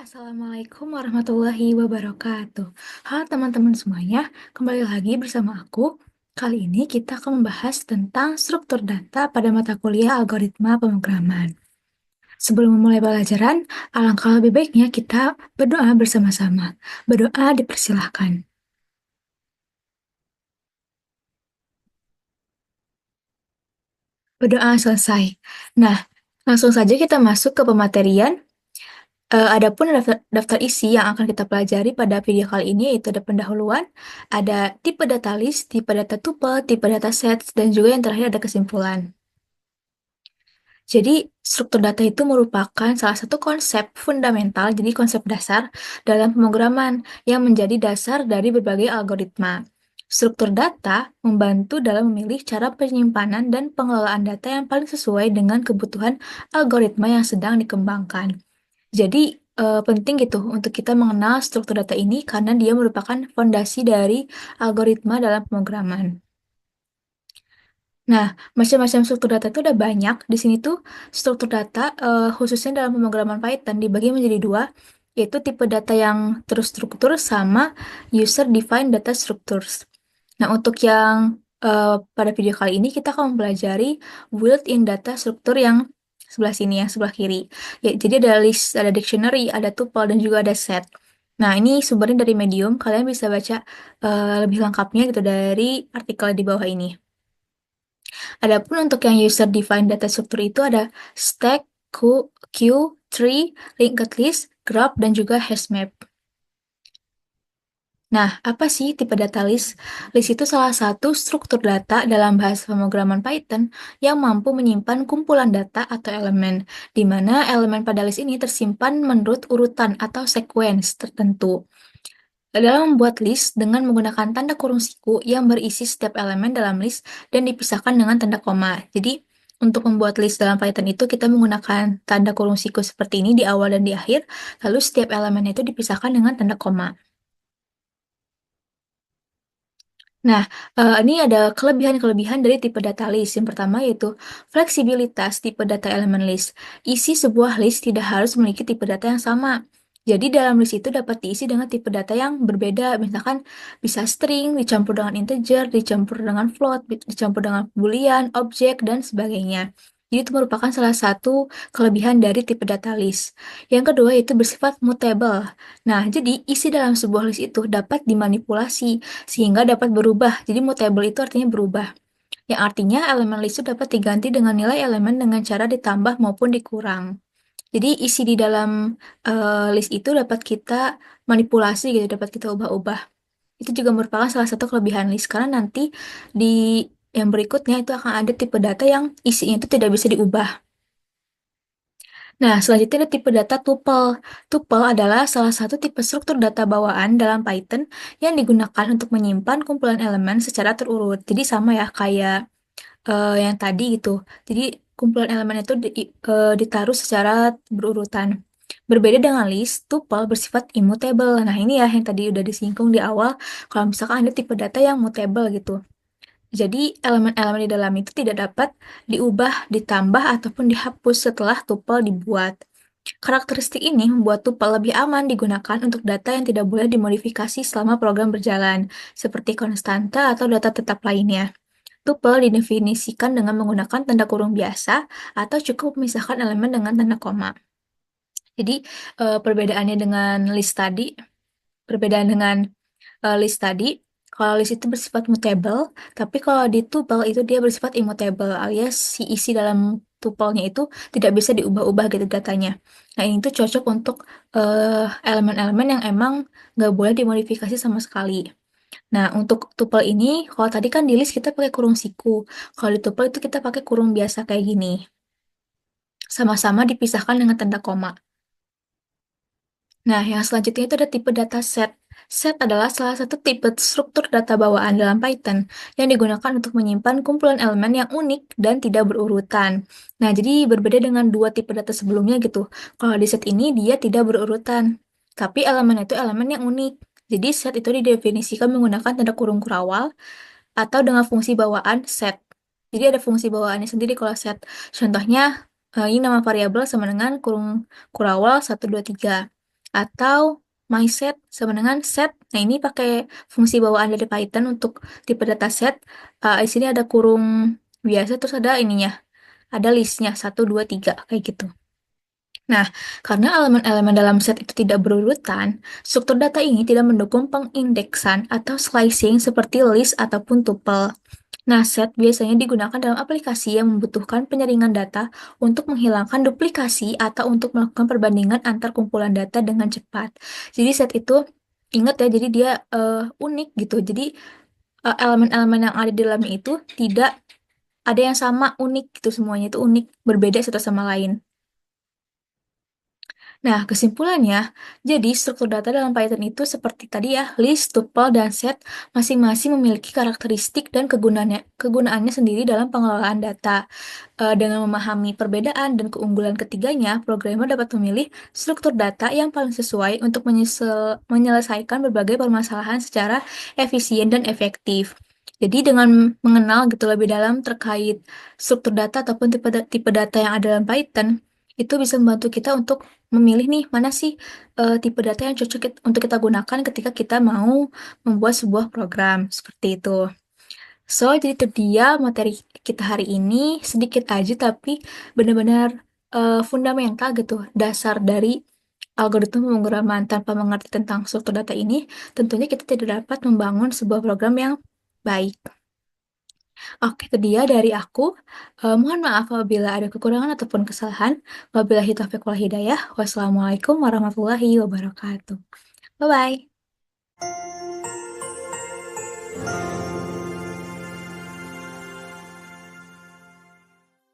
Assalamualaikum warahmatullahi wabarakatuh. Halo teman-teman semuanya, kembali lagi bersama aku. Kali ini kita akan membahas tentang struktur data pada mata kuliah algoritma pemrograman. Sebelum memulai pelajaran, alangkah lebih baiknya kita berdoa bersama-sama. Berdoa dipersilahkan. Berdoa selesai. Nah, langsung saja kita masuk ke pematerian. Adapun daftar isi yang akan kita pelajari pada video kali ini yaitu ada pendahuluan, ada tipe data list, tipe data tuple, tipe data sets, dan juga yang terakhir ada kesimpulan. Jadi, struktur data itu merupakan salah satu konsep fundamental, jadi konsep dasar dalam pemrograman yang menjadi dasar dari berbagai algoritma. Struktur data membantu dalam memilih cara penyimpanan dan pengelolaan data yang paling sesuai dengan kebutuhan algoritma yang sedang dikembangkan. Jadi, penting gitu untuk kita mengenal struktur data ini karena dia merupakan fondasi dari algoritma dalam pemrograman. Nah, macam-macam struktur data itu ada banyak. Di sini tuh struktur data, khususnya dalam pemrograman Python dibagi menjadi dua, yaitu tipe data yang terstruktur sama user-defined data structures. Nah, untuk yang pada video kali ini kita akan mempelajari built-in data struktur yang sebelah sini, yang sebelah kiri. Ya, jadi ada list, ada dictionary, ada tuple, dan juga ada set. Nah, ini sumbernya dari Medium. Kalian bisa baca lebih lengkapnya gitu dari artikel di bawah ini. Adapun untuk yang user defined data structure itu ada stack, queue, tree, linked list, graph, dan juga hash map. Nah, apa sih tipe data list? List itu salah satu struktur data dalam bahasa pemrograman Python yang mampu menyimpan kumpulan data atau elemen, di mana elemen pada list ini tersimpan menurut urutan atau sequence tertentu. Dalam membuat list dengan menggunakan tanda kurung siku yang berisi setiap elemen dalam list dan dipisahkan dengan tanda koma. Jadi, untuk membuat list dalam Python itu kita menggunakan tanda kurung siku seperti ini di awal dan di akhir, lalu setiap elemen itu dipisahkan dengan tanda koma. Nah, ini ada kelebihan-kelebihan dari tipe data list. Yang pertama yaitu fleksibilitas tipe data elemen list. Isi sebuah list tidak harus memiliki tipe data yang sama. Jadi dalam list itu dapat diisi dengan tipe data yang berbeda. Misalkan bisa string, dicampur dengan integer, dicampur dengan float, dicampur dengan boolean, objek, dan sebagainya. Jadi itu merupakan salah satu kelebihan dari tipe data list. Yang kedua yaitu bersifat mutable. Nah, jadi isi dalam sebuah list itu dapat dimanipulasi sehingga dapat berubah. Jadi mutable itu artinya berubah. Yang artinya elemen list itu dapat diganti dengan nilai elemen dengan cara ditambah maupun dikurang. Jadi isi di dalam list itu dapat kita manipulasi gitu, dapat kita ubah-ubah. Itu juga merupakan salah satu kelebihan list karena nanti di yang berikutnya itu akan ada tipe data yang isinya itu tidak bisa diubah. Nah, selanjutnya ada tipe data tuple. Tuple adalah salah satu tipe struktur data bawaan dalam Python yang digunakan untuk menyimpan kumpulan elemen secara terurut. Jadi sama ya kayak yang tadi gitu. Jadi kumpulan elemen itu ditaruh secara berurutan. Berbeda dengan list, tuple bersifat immutable. Nah, ini ya yang tadi udah disinggung di awal. Kalau misalkan ada tipe data yang mutable gitu. Jadi, elemen-elemen di dalam itu tidak dapat diubah, ditambah, ataupun dihapus setelah tuple dibuat. Karakteristik ini membuat tuple lebih aman digunakan untuk data yang tidak boleh dimodifikasi selama program berjalan, seperti konstanta atau data tetap lainnya. Tuple didefinisikan dengan menggunakan tanda kurung biasa atau cukup memisahkan elemen dengan tanda koma. Jadi, perbedaannya dengan list tadi, perbedaan dengan list tadi, kalau list itu bersifat mutable, tapi kalau di tuple itu dia bersifat immutable, alias si isi dalam tuple-nya itu tidak bisa diubah-ubah gitu datanya. Nah, ini tuh cocok untuk elemen-elemen yang emang nggak boleh dimodifikasi sama sekali. Nah, untuk tuple ini, kalau tadi kan di list kita pakai kurung siku. Kalau di tuple itu kita pakai kurung biasa kayak gini. Sama-sama dipisahkan dengan tanda koma. Nah, yang selanjutnya itu ada tipe data set. Set adalah salah satu tipe struktur data bawaan dalam Python yang digunakan untuk menyimpan kumpulan elemen yang unik dan tidak berurutan. Nah, jadi berbeda dengan dua tipe data sebelumnya gitu. Kalau di set ini dia tidak berurutan, tapi elemen itu elemen yang unik. Jadi set itu didefinisikan menggunakan tanda kurung kurawal atau dengan fungsi bawaan set. Jadi ada fungsi bawaannya sendiri kalau set. Contohnya, ini nama variabel sama dengan kurung kurawal 1, 2, 3. atau mySet sama dengan set. Nah, ini pakai fungsi bawaan dari Python untuk tipe dataset. Di sini ada kurung biasa, terus ada ininya, ada listnya, 1, 2, 3, kayak gitu. Nah, karena elemen-elemen dalam set itu tidak berurutan, struktur data ini tidak mendukung pengindeksan atau slicing seperti list ataupun tuple. Nah, set biasanya digunakan dalam aplikasi yang membutuhkan penyaringan data untuk menghilangkan duplikasi atau untuk melakukan perbandingan antar kumpulan data dengan cepat. Jadi set itu, ingat ya, jadi dia unik gitu. Jadi elemen-elemen yang ada di dalamnya itu tidak ada yang sama, unik gitu, semuanya itu unik, berbeda satu sama lain. Nah, kesimpulannya, jadi struktur data dalam Python itu seperti tadi ya, list, tuple, dan set masing-masing memiliki karakteristik dan kegunaannya sendiri dalam pengelolaan data. Dengan memahami perbedaan dan keunggulan ketiganya, programmer dapat memilih struktur data yang paling sesuai untuk menyelesaikan berbagai permasalahan secara efisien dan efektif. Jadi dengan mengenal gitu lebih dalam terkait struktur data ataupun tipe data yang ada dalam Python, itu bisa membantu kita untuk memilih nih mana sih tipe data yang cocok untuk kita gunakan ketika kita mau membuat sebuah program seperti itu. So, jadi itu dia materi kita hari ini, sedikit aja tapi benar-benar fundamental gitu, dasar dari algoritma pemrograman. Tanpa mengerti tentang struktur data ini, tentunya kita tidak dapat membangun sebuah program yang baik. Oke, itu dia dari aku. Mohon maaf apabila ada kekurangan ataupun kesalahan. Wabillahi taufiq wal hidayah. Wassalamualaikum warahmatullahi wabarakatuh. Bye-bye.